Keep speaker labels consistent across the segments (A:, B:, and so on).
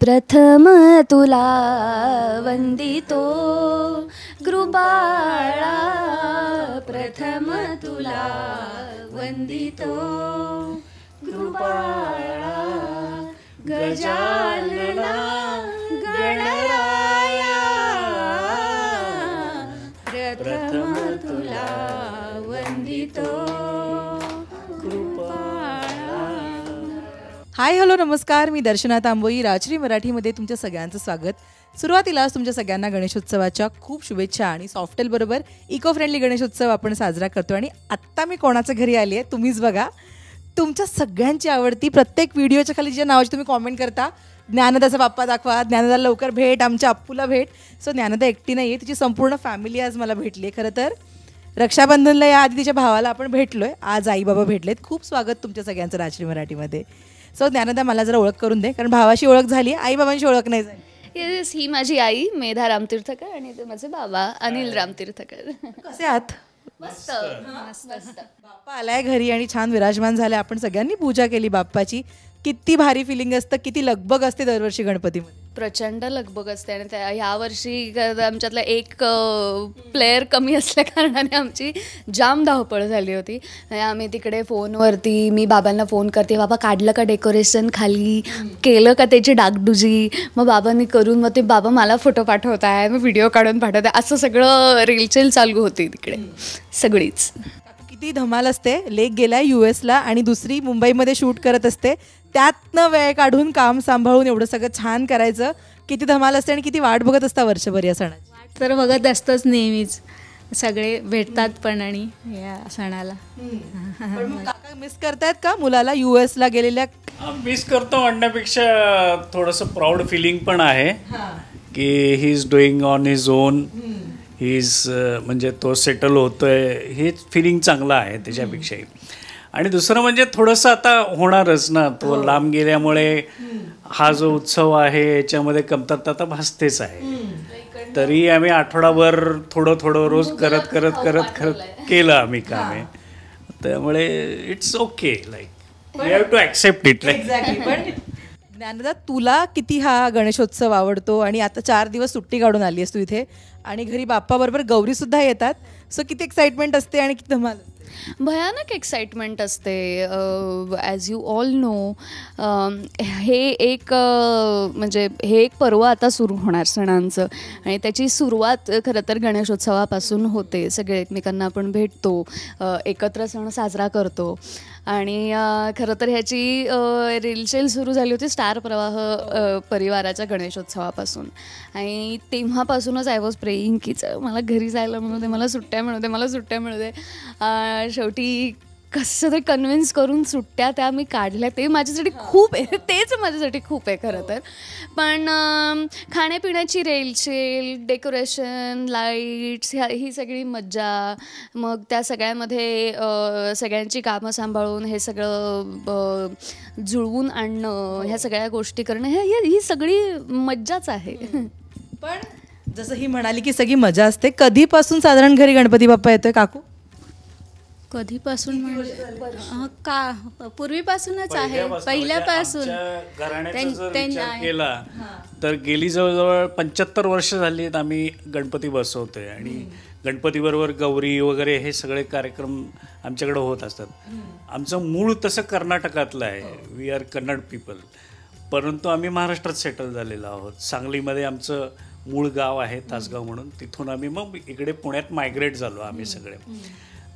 A: प्रथम तुला वंदितो कृपाळा, प्रथम तुला वंदितो कृपाळा, गजानना गणराया, प्रथम तुला वंदितो कृपाळा.
B: हाय हॅलो नमस्कार, मी दर्शना तांबोई. राजश्री मराठीमध्ये तुमच्या सगळ्यांचं स्वागत. सुरुवातीलाच तुमच्या सगळ्यांना गणेशोत्सवाच्या खूप शुभेच्छा. आणि सॉफ्टेल बरोबर इको फ्रेंडली गणेशोत्सव आपण साजरा करतो. आणि आत्ता मी कोणाच्या घरी आली आहे तुम्हीच बघा. तुमच्या सगळ्यांची आवडती, प्रत्येक व्हिडिओच्या खाली ज्या नावाची तुम्ही कॉमेंट करता, ज्ञानदाचा बाप्पा दाखवा, ज्ञानदाला लवकर भेट, आमच्या अप्पूला भेट. सो ज्ञानदा एकटी नाही आहे, तिची संपूर्ण फॅमिली आज मला भेटली आहे. खरं तर रक्षाबंधनला या आधी तिच्या भावाला आपण भेटलो आहे, आज आई बाबा भेटलेत. खूप स्वागत तुमच्या सगळ्यांचं राजश्री मराठीमध्ये. सो ज्ञानदा मला जरा ओळख करून दे, कारण भावाशी ओळख झाली, आई बाबांशी ओळख नाही झाली.
A: येस, ही माझी आई मेधा रामतीर्थकर आणि ते माझे बाबा अनिल रामतीर्थकर.
B: कसे आहात?
A: मस्त मस्त.
B: बाप्पा आलाय घरी आणि छान विराजमान झालाय. आपण सगळ्यांनी पूजा केली बाप्पाची. किती भारी फिलिंग असतं, किती लगबग असते दरवर्षी गणपतीमध्ये.
A: प्रचंड लगबग असते. आणि त्या ह्यावर्षी आमच्यातला एक प्लेअर कमी असल्या कारणाने आमची जाम धावपळ झाली होती. आम्ही तिकडे फोनवरती, मी बाबांना फोन करते, बाबा काढलं का डेकोरेशन खाली, केलं का त्याची डागडुजी, मग बाबांनी करून, मग ते बाबा मला फोटो पाठवत आहे, मग व्हिडिओ काढून पाठवत आहे, असं सगळं रेलचेल चालू होती तिकडे सगळीच.
B: किती धमाल असते. लेक गेलाय US ला आणि दुसरी मुंबईमध्ये शूट करत असते. त्यातनं वेळ काढून काम सांभाळून एवढं सगळं छान करायचं, किती धमाल असते. आणि किती वाट बघत असता वर्षभर या सणाची.
C: वाट तर बघत असतोच नेहमीच, सगळे भेटतात पण आणि या सणाला.
B: काका मिस करतायत का मुलाला US ला गेलेल्या?
D: मिस करतो म्हणण्यापेक्षा थोडंसं प्राऊड फिलिंग पण आहे की he is doing on his on. He is म्हणजे तो सेटल होतोय, हेच फिलिंग चांगलं आहे त्याच्यापेक्षाही. आणि दुसरं म्हणजे थोडंसं आता होणारच ना, तो लांब गेल्यामुळे हा जो उत्सव आहे याच्यामध्ये कमतरता आता भासतेच आहे. तरी आम्ही आठवडाभर थोडं थोडं रोज करत करत करत करत केलं आम्ही कामे. त्यामुळे it's okay, like we have to accept it.
B: पण ज्ञानदा, तुला किती हा गणेशोत्सव आवडतो? आणि आता 4 दिवस सुट्टी काढून आली आहेस तू इथे, आणि घरी बाप्पा बरोबर गौरी सुद्धा येतात. सो किती एक्साइटमेंट असते आणि किती धमाल असते?
A: भयानक एक्साइटमेंट असते. ॲज यू ऑल नो, हे एक म्हणजे हे एक पर्व आता सुरू होणार सणांचं, आणि त्याची सुरुवात खरं तर गणेशोत्सवापासून होते. सगळे एकमेकांना आपण भेटतो, एकत्र सण साजरा करतो. आणि खरं तर ह्याची रेलचेल सुरू झाली होती स्टार प्रवाह परिवाराच्या गणेशोत्सवापासून. आणि तेव्हापासूनच आय वॉज प्रेईंग की मला घरी जायला मिळू दे, मला सुट्ट्या मिळू दे, मला सुट्ट्या मिळू दे. शेवटी कसं तरी कन्व्हिन्स करून सुट्ट्या त्या मी काढल्या. ते माझ्यासाठी खूप आहे, तेच माझ्यासाठी खूप आहे खरं तर. पण खाण्यापिण्याची रेलचेल, डेकोरेशन, लाईट्स, ही सगळी मज्जा, मग त्या सगळ्यामध्ये सगळ्यांची कामं सांभाळून हे सगळं जुळवून आणणं, ह्या सगळ्या गोष्टी करणं, ही सगळी मज्जाच आहे.
B: पण जसं ही म्हणाली की सगळी मजा असते, कधीपासून साधारण घरी गणपती बाप्पा येतोय काकू?
C: कधीपासून म्हणजे का पूर्वीपासूनच आहे, पहिल्यापासून.
D: केला तर गेली जवळजवळ 75 वर्ष झाली आम्ही गणपती बसवतोय. आणि गणपतीबरोबर गौरी वगैरे हे सगळे कार्यक्रम आमच्याकडे होत असतात. आमचं मूळ तसं कर्नाटकातलं आहे, वी आर कन्नड पीपल, परंतु आम्ही महाराष्ट्रात सेटल झालेलो आहोत. सांगलीमध्ये आमचं मूळ गाव आहे तासगाव म्हणून, तिथून आम्ही मग इकडे पुण्यात मायग्रेट झालो आम्ही सगळे.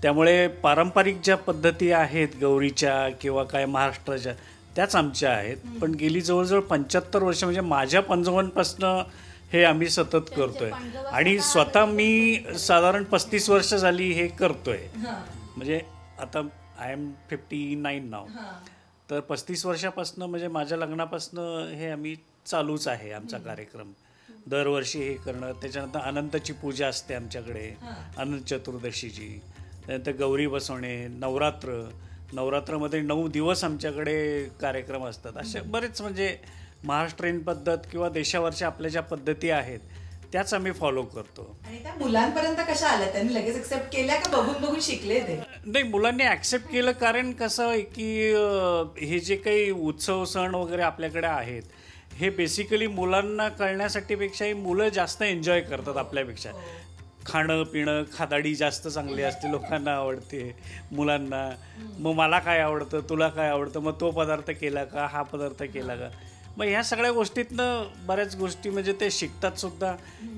D: त्यामुळे पारंपरिक ज्या पद्धती आहेत गौरीच्या किंवा काय महाराष्ट्राच्या, त्याच आमच्या आहेत. पण गेली जवळजवळ 75 वर्ष, म्हणजे माझ्या 55पासनं हे आम्ही सतत करतोय. आणि स्वतः मी साधारण 35 वर्ष झाली हे करतोय. म्हणजे आता आय एम 59 नाव. तर 35 वर्षापासनं, म्हणजे माझ्या लग्नापासनं हे आम्ही चालूच आहे आमचा कार्यक्रम. दरवर्षी हे करणं. त्याच्यानंतर अनंतची पूजा असते आमच्याकडे, अनंत चतुर्दशीची. त्यानंतर गौरी बसवणे, नवरात्रामध्ये 9 दिवस आमच्याकडे कार्यक्रम असतात. असे बरेच म्हणजे महाराष्ट्रीयन पद्धत किंवा देशावरच्या आपल्या ज्या पद्धती आहेत त्याच आम्ही फॉलो करतो.
B: आणि त्या मुलांपर्यंत कशा आल्या? त्यांनी लगेच ऍक्सेप्ट केल्या का बघून बघून शिकले ते?
D: नाही, मुलांनी ऍक्सेप्ट केलं. कारण कसं आहे की हे जे काही उत्सव सण वगैरे आपल्याकडे आहेत हे बेसिकली मुलांना कळण्यासाठीपेक्षाही मुलं जास्त एन्जॉय करतात आपल्यापेक्षा. खाणं पिणं खादाडी जास्त चांगली असते, लोकांना आवडते मुलांना. मग मला काय आवडतं, तुला काय आवडतं, मग तो पदार्थ केला का, हा पदार्थ केला का. मग ह्या सगळ्या गोष्टीतनं बऱ्याच गोष्टी म्हणजे ते शिकतात सुद्धा,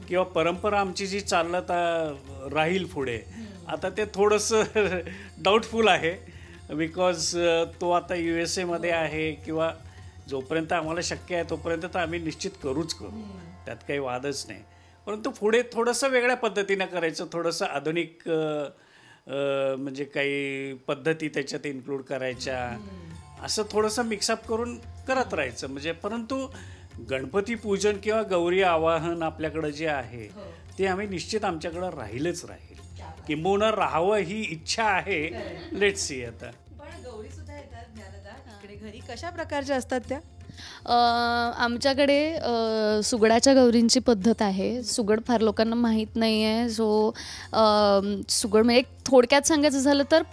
D: किंवा परंपरा आमची जी चालत राहील पुढे. आता ते थोडंसं डाऊटफुल आहे, बिकॉज तो आता USA मध्ये आहे, किंवा जोपर्यंत आम्हाला शक्य आहे तोपर्यंत तर आम्ही निश्चित करूच करू, त्यात काही वादच नाही. परंतु पुढे थोडंसं वेगळ्या पद्धतीनं करायचं, थोडंसं आधुनिक म्हणजे काही पद्धती त्याच्यात इन्क्लूड करायच्या, असं थोडंसं मिक्सअप करून करत राहायचं. म्हणजे परंतु गणपती पूजन किंवा गौरी आवाहन आपल्याकडं जे आहे ते आम्ही निश्चित आमच्याकडं राहीलच राहील, किंबहुना राहावं ही इच्छा आहे. Let's see. आता
B: पण गौरी सुद्धा येतात ज्ञानदा इकडे घरी, कशा प्रकारच्या असतात त्या?
A: आमच्याकडे सुगडाच्या गौरींची पद्धत आहे. सुगड फार लोकांना माहीत नाही आहे. सो सुगड म्हणजे थोडक्यात सांगायचं झालं तर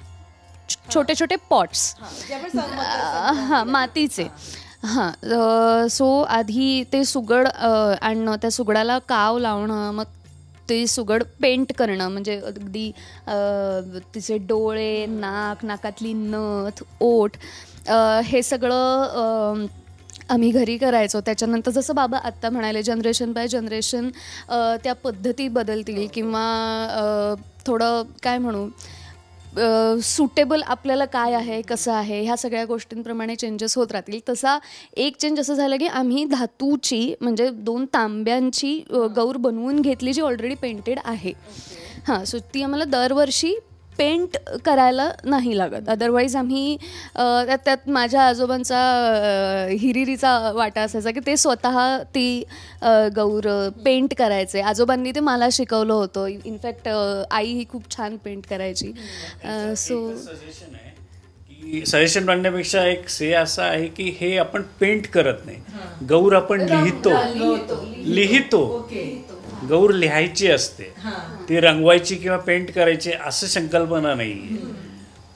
A: छोटे छोटे पॉट्स, हां, मातीचे. हां, सो आधी ते सुगड आणणं, त्या सुगडाला काव लावणं, मग ते सुगड पेंट करणं, म्हणजे अगदी तिचे डोळे, नाक, नाकातली नथ, ओठ, हे सगळं आम्ही घरी करायचो. त्याच्यानंतर जसं बाबा आत्ता म्हणाले, जनरेशन बाय जनरेशन त्या पद्धती बदलतील, किंवा थोडं काय म्हणू, सुटेबल आपल्याला काय आहे, कसं आहे, ह्या सगळ्या गोष्टींप्रमाणे चेंजेस होत राहतील. तसा एक चेंज असं झालं की आम्ही धातूची, म्हणजे 2 तांब्यांची गौर बनवून घेतली, जी ऑलरेडी पेंटेड आहे. हां, सो ती आम्हाला दरवर्षी पेंट करायला नाही लागत. अदरवाईज आम्ही त्यात माझ्या आजोबांचा हिरिरीचा वाटा असायचा की ते स्वतः ती गौर पेंट करायचे. आजोबांनी ते मला शिकवलं होतं. इनफॅक्ट आई ही खूप छान पेंट करायची. सो
D: सजेशन म्हणण्यापेक्षा एक से असं आहे की हे आपण पेंट करत नाही, गौर आपण लिहितो. गौर लिहायची असते, ती रंगवायची किंवा पेंट करायची असं संकल्पना नाही आहे.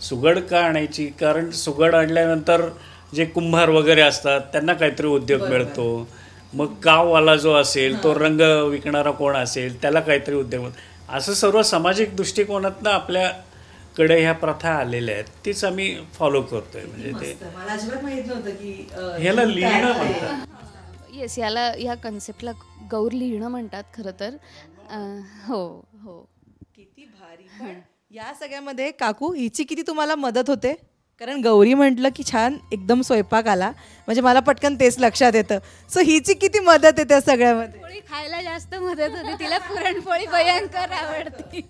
D: सुगड का आणायची, कारण सुगड आणल्यानंतर जे कुंभार वगैरे असतात त्यांना काहीतरी उद्योग मिळतो. मग काववाला जो असेल, तो रंग विकणारा कोण असेल, त्याला काहीतरी उद्योग मिळतो. असं सर्व सामाजिक दृष्टिकोनातनं आपल्याकडे ह्या प्रथा आलेल्या आहेत, तीच आम्ही फॉलो करतोय. म्हणजे ते
B: मला अजिबात माहित नव्हतं की
D: ह्याला लिहिणं म्हणतात.
A: येस, ह्या कन्सेप्टला गौर लिहिणं म्हणतात खरं तर. हो हो.
B: किती भारी. पण या सगळ्यामध्ये काकू हिची किती तुम्हाला मदत होते? कारण गौरी म्हटलं की छान एकदम स्वयंपाक आला, म्हणजे मला पटकन तेच लक्षात येतं. सो हिची किती मदत आहे त्या सगळ्यामध्ये?
C: पोळी खायला जास्त मदत होती तिला. पुरणपोळी भयंकर आवडती.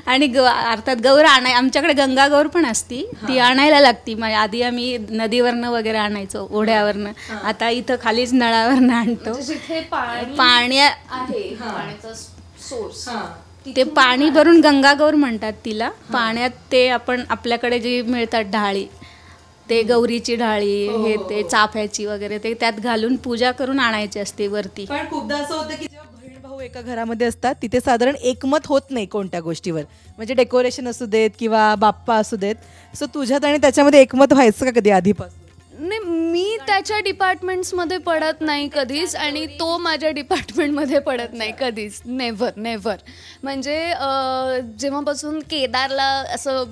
C: आणि अर्थात गौर आमच्याकडे गंगा गौर पण असती, ती आणायला लागती. मग आधी आम्ही नदीवरनं वगैरे आणायचो, ओढ्यावरनं. आता इथं खालीच नळावरनं आणतो.
A: पाण्याचा सोर्स,
C: ते पाणी भरून गंगागौर म्हणतात तिला. पाण्यात ते आपण आपल्याकडे जी मिळतात ढाळी, ते गौरीची ढाळी, हे ते चाफ्याची वगैरे, ते त्यात घालून पूजा करून आणायची असते वरती.
B: पण खूपदा असं होतं की जेव्हा बहीण भाऊ एका घरामध्ये असतात तिथे साधारण एकमत होत नाही कोणत्या गोष्टीवर, म्हणजे डेकोरेशन असू देत किंवा बाप्पा असू देत. सो तुझ्यात आणि त्याच्यामध्ये एकमत व्हायचं का कधी आधीपासून?
A: नाही, मी त्याच्या डिपार्टमेंट्समध्ये पडत नाही कधीच, आणि तो माझ्या डिपार्टमेंटमध्ये पडत नाही कधीच. नेव्हर. म्हणजे जेव्हापासून केदारला असं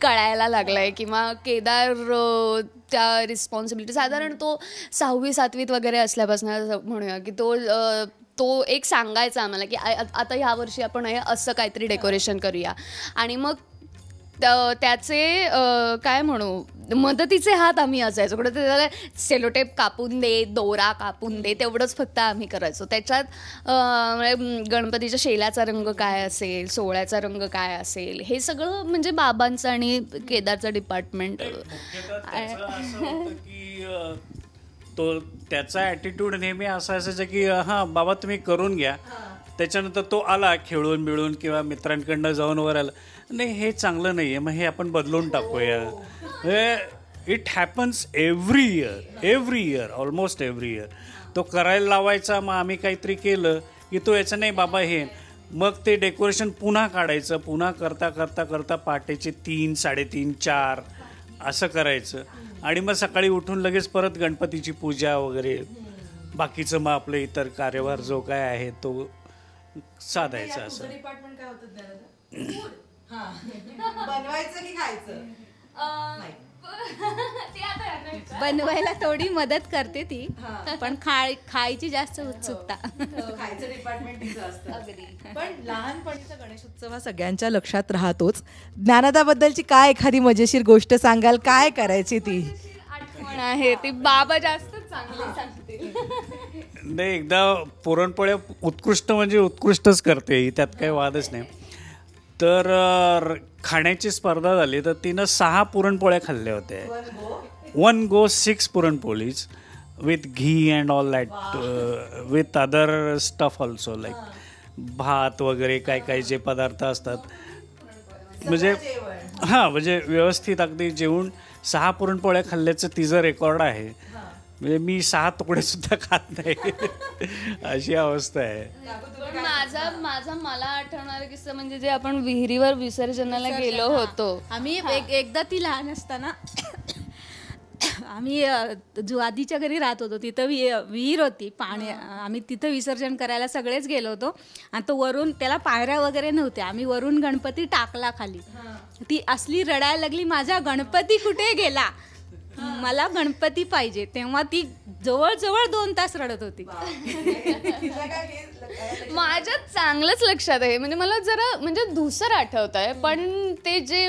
A: कळायला लागलंय, किंवा केदार त्या रिस्पॉन्सिबिलिटी, साधारण तो 6वी 7वीत वगैरे असल्यापासून म्हणूया की तो एक सांगायचा आम्हाला की आता ह्या वर्षी आपण हे असं काहीतरी डेकोरेशन करूया. आणि मग त्याचे काय म्हणू, मदतीचे हात आम्ही असायचो. कुठं त्याला सेलोटेप कापून दे, दोरा कापून दे, तेवढंच फक्त आम्ही करायचो. त्याच्यात गणपतीच्या शेल्याचा रंग काय असेल, सोहळ्याचा रंग काय असेल, हे सगळं म्हणजे बाबांचं आणि केदारचं डिपार्टमेंट.
D: तो त्याचा ॲटिट्यूड नेहमी असा असायचा की हां बाबा तुम्ही करून घ्या. त्याच्यानंतर तो आला खेळून बिळून किंवा मित्रांकडनं जाऊन वर आला, नाही हे चांगलं नाही आहे, मग हे आपण बदलून टाकूया. It happens every year, almost every year. तो करायला लावायचा, मग आम्ही काहीतरी केलं की तो याचं नाही बाबा हे, मग ते डेकोरेशन पुन्हा काढायचं. पुन्हा करता करता करता पहाटेचे 3, 3:30, 4 असं करायचं. आणि मग सकाळी उठून लगेच परत गणपतीची पूजा वगैरे. बाकीचं मग आपलं इतर कार्यभार जो काय आहे तो साधायचा असं.
B: डिपार्टमेंट काय होतं ज्ञानदा? बनवायचं की खायचं?
C: बनवायला थोडी मदत करते ती, पण खायची जास्त उत्सुकता.
B: खायचं डिपार्टमेंट तिचं असतं. पण लहानपणीचा गणेशोत्सव हा सगळ्यांच्या लक्षात राहतोच. ज्ञानदाबद्दलची काय एखादी मजेशीर गोष्ट सांगाल? काय करायची ती
A: आठवण आहे ती बाबा जास्त चांगली सांगतील.
D: नाही, एकदा पुरणपोळ्या उत्कृष्ट म्हणजे उत्कृष्टच करते, त्यात काही वादच नाही. तर खाण्याची स्पर्धा झाली तर तिनं 6 पुरणपोळ्या खाल्ल्या होत्या. 1 go 6 पुरणपोळीज with ghee and all that, with other stuff also, like भात वगैरे काय काय जे पदार्थ असतात. म्हणजे म्हणजे व्यवस्थित अगदी जेवून 6 पुरणपोळ्या खाल्ल्याचं तिचं रेकॉर्ड आहे. म्हणजे मी 6 तुकडे सुद्धा खात नाही अशी अवस्था आहे.
A: माझा मला आठवणारा किस्सा म्हणजे जे आपण विहिरीवर विसर्जनाला गेलो होतो.
C: आम्ही एकदा ती लहान असताना आम्ही जो आधीच्या घरी राहत होतो तिथं विहीर होती पाणी. आम्ही तिथं विसर्जन करायला सगळेच गेलो होतो आणि तो वरून त्याला पायऱ्या वगैरे नव्हत्या. आम्ही वरून गणपती टाकला खाली. ती असली रडायला लागली, माझा गणपती कुठे गेला, मला गणपती पाहिजे. तेव्हा ती जवळजवळ 2 तास रडत होती.
A: माझ्या चांगलंच लक्षात आहे. म्हणजे मला जरा म्हणजे धुसर आठवत आहे, पण ते जे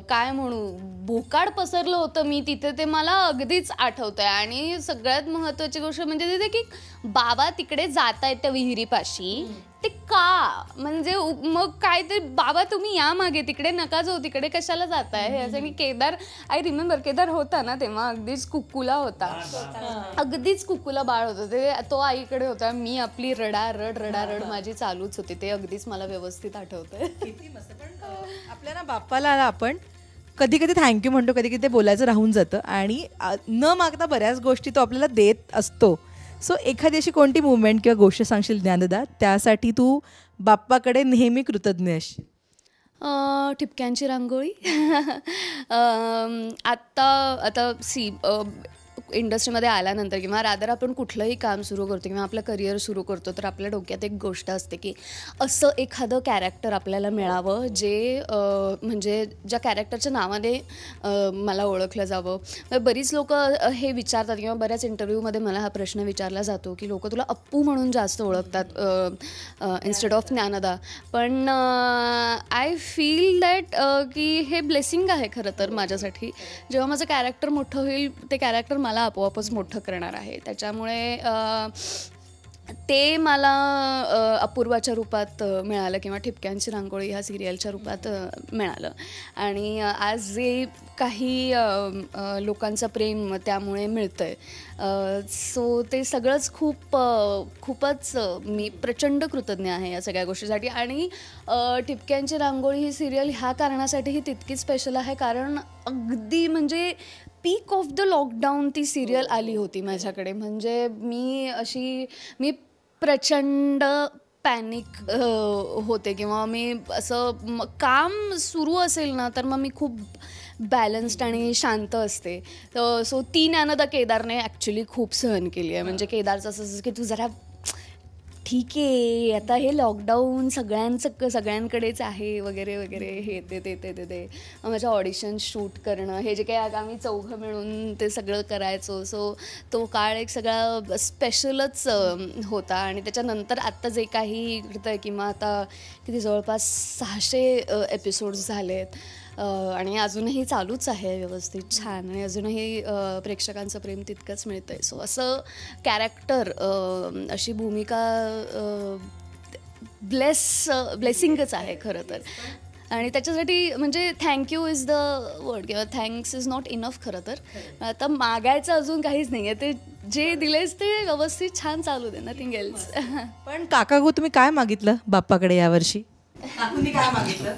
A: काय म्हणू भोकाड पसरलं होतं मी तिथे, ते मला अगदीच आठवतंय. आणि सगळ्यात महत्त्वाची गोष्ट म्हणजे तिथे की बाबा तिकडे जात आहेत त्या विहिरीपाशी, ते का म्हणजे मग काय ते बाबा तुम्ही या मागे, तिकडे नका जाऊ, तिकडे कशाला जाताय हे असं. मी केदार, आय रिमेंबर केदार होता ना तेव्हा, अगदीच कुक्कुला होता, अगदीच कुक्कुला बाळ होतं ते, तो आईकडे होता. मी आपली रडारड माझी चालूच होती. ते अगदीच मला व्यवस्थित आठवतंय.
B: किती मस्त. पण आपल्या ना बाप्पाला आपण कधी कधी थँक्यू म्हणतो, कधी कधी ते बोलायचं राहून जातं आणि न मागता बऱ्याच गोष्टी तो आपल्याला देत असतो. सो एखादी अशी कोणती मुवमेंट किंवा गोष्ट सांगशील ज्ञानदा, त्यासाठी तू बाप्पाकडे नेहमी कृतज्ञ असशील?
A: ठिपक्यांची रांगोळी. आता इंडस्ट्रीमध्ये आल्यानंतर किंवा रादर आपण कुठलंही काम सुरू करतो किंवा आपलं करिअर सुरू करतो तर आपल्या डोक्यात एक गोष्ट असते की असं एखादं कॅरेक्टर आपल्याला मिळावं जे म्हणजे ज्या कॅरेक्टरच्या नावाने मला ओळखलं जावं. बरीच लोक हे विचारतात किंवा बऱ्याच इंटरव्ह्यूमध्ये मला हा प्रश्न विचारला जातो की लोक तुला अप्पू म्हणून जास्त ओळखतात इन्स्टेड ऑफ ज्ञानदा. पण आय फील दॅट की हे ब्लेसिंग आहे खरं तर माझ्यासाठी. जेव्हा माझं कॅरेक्टर मोठं होईल ते कॅरेक्टर मला आपोआपच मोठं करणार आहे. त्याच्यामुळे ते मला अपूर्वाच्या रूपात मिळालं किंवा ठिपक्यांची रांगोळी ह्या सिरियलच्या रूपात मिळालं. आणि आज जे काही लोकांचं प्रेम त्यामुळे मिळतं आहे, सो ते सगळंच खूपच मी प्रचंड कृतज्ञ आहे या सगळ्या गोष्टीसाठी. आणि ठिपक्यांची रांगोळी ही सिरियल ह्या कारणासाठीही तितकीच स्पेशल आहे कारण अगदी म्हणजे पीक ऑफ द लॉकडाऊन ती सिरियल आली होती माझ्याकडे. म्हणजे मी प्रचंड पॅनिक होते किंवा मी असं काम सुरू असेल ना तर मग मी खूप बॅलन्स्ड आणि शांत असते. सो ती ज्ञानदा केदारने ॲक्च्युली खूप सहन केली आहे. म्हणजे केदारचं असं की तू जरा ठीक आहे, आता हे लॉकडाऊन सगळ्यांकडेच आहे वगैरे वगैरे, हे ते माझ्या ऑडिशन शूट करणं, हे जे काही आम्ही 4 मिळून ते सगळं करायचो. सो तो काळ एक सगळा स्पेशलच होता. आणि त्याच्यानंतर आत्ता जे काही घडतं आहे किंवा आता किती जवळपास 600 एपिसोड्स झाले आहेत आणि अजूनही चालूच आहे व्यवस्थित छान आणि अजूनही प्रेक्षकांचं प्रेम तितकंच मिळतं आहे. सो असं कॅरेक्टर, अशी भूमिका ब्लेसिंगच आहे खरं तर. आणि त्याच्यासाठी म्हणजे थँक्यू इज द वर्ड किंवा थँक्स इज नॉट इनफ खरं तर. आता मागायचं अजून काहीच नाही आहे, ते जे दिलेस ते व्यवस्थित छान चालू दे, नथिंग एल्स.
B: पण काकागो तुम्ही काय मागितलं बाप्पाकडे यावर्षी? काय मागितलं?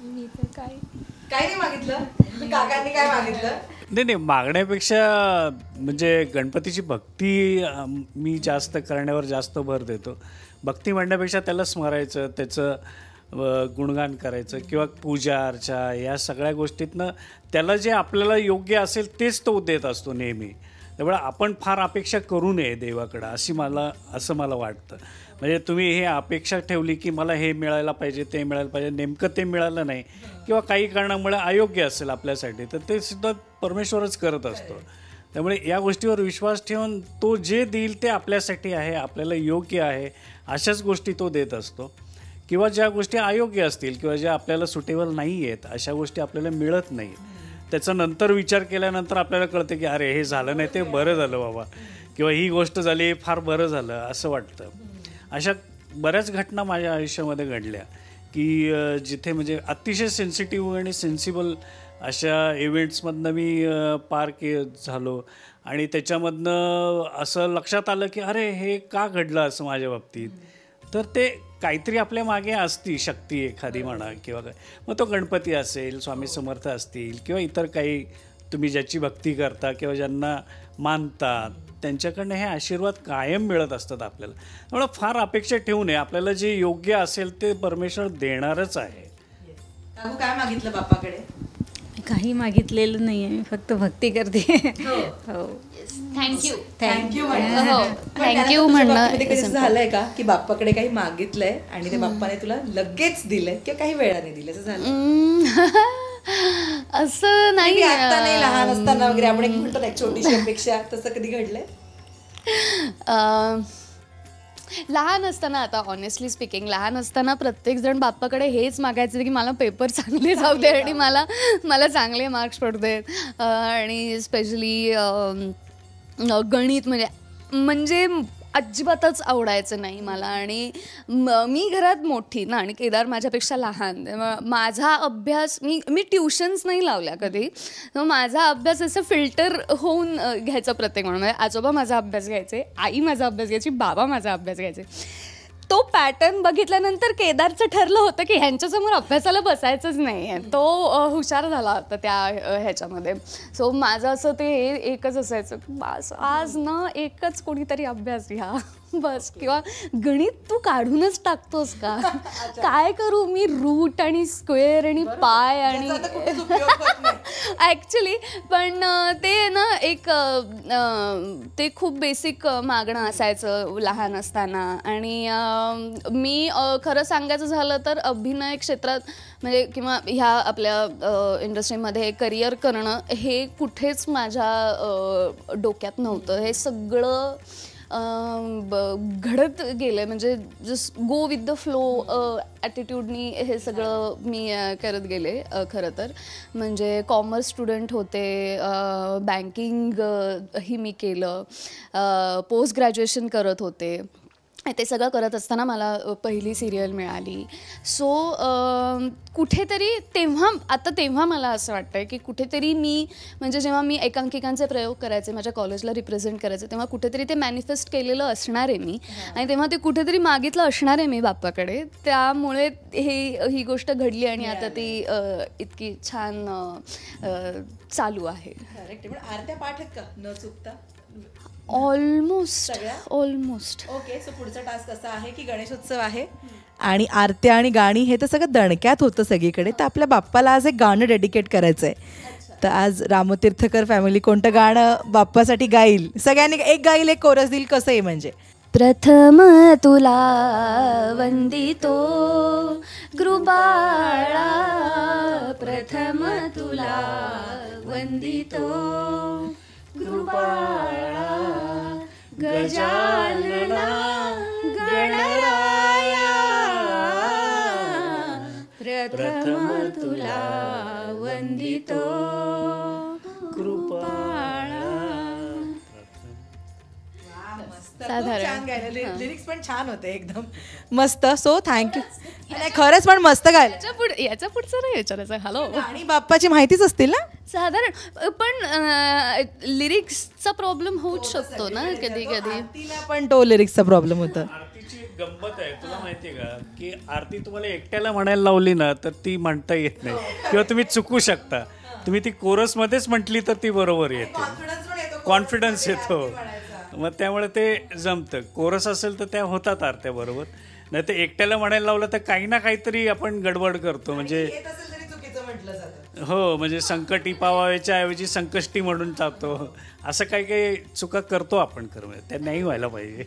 A: मी तर काय
B: नाही मागितलं. काकांनी काय मागितलं?
D: नाही, मागण्यापेक्षा म्हणजे गणपतीची भक्ती मी जास्त करण्यावर जास्त भर देतो. भक्ती म्हणण्यापेक्षा त्याला स्मरायचं, त्याचं गुणगान करायचं किंवा पूजा अर्चा या सगळ्या गोष्टीतनं त्याला जे आपल्याला योग्य असेल तेच तो देत असतो नेहमी. त्यामुळे आपण फार अपेक्षा करू नये देवाकडं असं मला वाटतं. म्हणजे तुम्ही हे अपेक्षा ठेवली की मला हे मिळायला पाहिजे, ते मिळायला पाहिजे, नेमकं ते मिळालं नाही किंवा काही कारणामुळे अयोग्य असेल आपल्यासाठी, तर ते सुद्धा परमेश्वरच करत असतो. त्यामुळे या गोष्टीवर विश्वास ठेवून तो जे देईल ते आपल्यासाठी आहे, आपल्याला योग्य आहे अशाच गोष्टी तो देत असतो. किंवा ज्या गोष्टी अयोग्य असतील किंवा ज्या आपल्याला सुटेबल नाही आहेत अशा गोष्टी आपल्याला मिळत नाही. त्याचा नंतर विचार केल्यानंतर आपल्याला कळतं की अरे हे झालं नाही ते बरं झालं बाबा, किंवा ही गोष्ट झाली फार बरं झालं असं वाटतं. अशा बऱ्याच घटना माझ्या आयुष्यामध्ये घडल्या की जिथे म्हणजे अतिशय सेन्सिटिव्ह आणि सेन्सिबल अशा इव्हेंट्समधनं मी पार झालो आणि त्याच्यामधनं असं लक्षात आलं की अरे हे का घडलं असं माझ्या बाबतीत. तर ते काहीतरी आपल्या मागे असती शक्ती एखादी म्हणा किंवा काय, मग तो गणपती असेल, स्वामी समर्थ असतील किंवा इतर काही तुम्ही ज्याची भक्ती करता किंवा ज्यांना मानतात त्यांच्याकडनं हे आशीर्वाद कायम मिळत असतात आपल्याला. त्यामुळं फार अपेक्षा ठेवू नये, आपल्याला जे योग्य असेल ते परमेश्वर देणारच आहे.
B: काय मागितलं बाप्पाकडे?
C: काही मागितलेलं नाही आहे, मी फक्त भक्ती करते. हो,
A: थँक्यू
B: थँक्यू
A: थँक्यू म्हणणं
B: झालंय का की बाप्पाकडे काही मागितलंय आणि ते बाप्पाने तुला लगेच दिलंय किंवा काही वेळाने दिलं असं झालं?
A: असं नाही.
B: आता नाही, लहान असताना वगैरे आपण एक म्हणतो ना छोटीशी अपेक्षा, तसं कधी घडलंय?
A: लहान असताना, आता ऑनेस्टली स्पीकिंग, लहान असताना प्रत्येकजण बाप्पाकडे हेच मागायचं की मला पेपर चांगले जाऊ दे आणि मला चांगले मार्क्स पडू देत. आणि स्पेशली गणित म्हणजे अजिबातच आवडायचं नाही मला. आणि मी घरात मोठी ना आणि केदार माझ्यापेक्षा लहान. माझा अभ्यास मी ट्युशन्स नाही लावल्या कधी. माझा अभ्यास असं फिल्टर होऊन घ्यायचा प्रत्येक म्हणून. आजोबा माझा अभ्यास घ्यायचे, आई माझा अभ्यास घ्यायची, बाबा माझा अभ्यास घ्यायचे. तो पॅटर्न बघितल्यानंतर केदारचं ठरलं होतं की ह्यांच्यासमोर अभ्यासाला बसायचंच नाही आहे. तो हुशार झाला होता त्या ह्याच्यामध्ये. सो माझं असं ते एकच असायचं, बस आज ना एकच कोणीतरी अभ्यास घ्या बस. किंवा गणित तू काढूनच टाकतोस का? काय करू मी? रूट आणि स्क्वेअर आणि पाय आणि ॲक्च्युली पण ते ना एक ते खूप बेसिक मागणं असायचं लहान असताना. आणि मी खरं सांगायचं झालं तर अभिनय क्षेत्रात म्हणजे किंवा ह्या आपल्या इंडस्ट्रीमध्ये करिअर करणं हे कुठेच माझ्या डोक्यात नव्हतं. हे सगळं घडत गेलं म्हणजे just go with the flow ॲटिट्यूडनी हे सगळं मी करत गेले. खरं तर म्हणजे कॉमर्स स्टुडंट होते, बँकिंग ही मी केलं, पोस्ट ग्रॅज्युएशन करत होते. ते सगळं करत असताना मला पहिली सिरियल मिळाली. सो कुठेतरी तेव्हा मला असं वाटतं की कुठेतरी मी म्हणजे जेव्हा मी एकांकिकांचे प्रयोग करायचे, माझ्या कॉलेजला रिप्रेझेंट करायचे, तेव्हा कुठेतरी ते मॅनिफेस्ट केलेलं असणार आहे मी. आणि तेव्हा ते कुठेतरी मागितलं असणार आहे मी बाप्पाकडे. त्यामुळे ही गोष्ट घडली आणि आता ती इतकी छान चालू आहे.
B: आरत्या पाठ आहेत का न चुकता?
A: ऑलमोस्ट.
B: ओके, सो पुढचा टास्क असा आहे की गणेशोत्सव आहे आणि आरत्या आणि गाणी हे तर सगळं दणक्यात होतं सगळीकडे. तर आपल्या बाप्पाला आज एक गाणं डेडिकेट करायचं आहे. तर आज रामतीर्थकर फॅमिली कोणतं गाणं बाप्पासाठी गाईल? सगळ्यांनी एक गाईल, एक कोरस देईल, कसं आहे म्हणजे?
A: प्रथम तुला वंदितो कृपाळा, प्रथम तुला वंदितो कृपाळा, गजानना गणराया, प्रथम तुला वंदितो कृपाळा.
B: छान गायलं, लिरिक्स पण छान होते एकदम मस्त. So thank you. खरंच पण मस्त गायलं.
A: याच्या पुढचं नाही विचारायचं. हॅलो,
B: आणि बाप्पाची माहितीच असतील ना
A: साधारण, पण लिरिक्सचा प्रॉब्लेम होऊच शकतो ना कधी कधी.
B: तिला पण तो लिरिक्सचा प्रॉब्लेम होता.
D: आरतीची गंमत आहे, तुला माहितीये का की आरती तुम्हाला एकट्याला म्हणायला लावली ना तर ती म्हणता येत नाही किंवा तुम्ही चुकू शकता. तुम्ही ती कोरस मध्येच म्हटली तर ती बरोबर येते, कॉन्फिडन्स येतो. मग त्यामुळे ते जमतं. कोरस असेल तर त्या होतात आरत्या बरोबर, नाही तर एकट्याला म्हणायला लावलं तर काही ना काहीतरी आपण गडबड करतो. म्हणजे
B: चुकीचं म्हटलं जातं.
D: हो, म्हणजे संकटी पावायच्या ऐवजी संकष्टी म्हणून टाकतो. असं काही काही चुका करतो आपण त्या नाही व्हायला पाहिजे.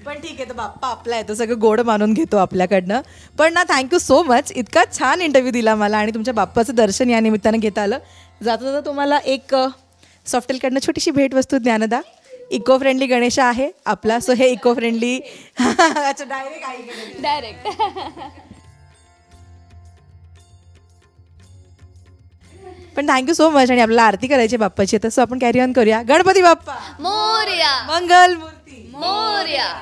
B: पण ठीक आहे, तर बाप्पा आपला आहे तो सगळं गोड मानून घेतो आपल्याकडनं. पण ना थँक्यू सो मच, इतका छान इंटरव्ह्यू दिला मला आणि तुमच्या बाप्पाचं दर्शन या निमित्तानं घेता आलं. जाता जाता तुम्हाला एक सॉफ्टेलकडनं छोटीशी भेटवस्तू ज्ञानदा. इको फ्रेंडली गणेश आहे आपला, सो हे इको फ्रेंडली अच्छा
A: डायरेक्ट
B: पण थँक्यू सो मच. आणि आपल्याला आरती करायची बाप्पाची, तर सो आपण कॅरी ऑन करूया. गणपती बाप्पा
A: मोरया
B: मंगल मूर्ती
A: मोरया.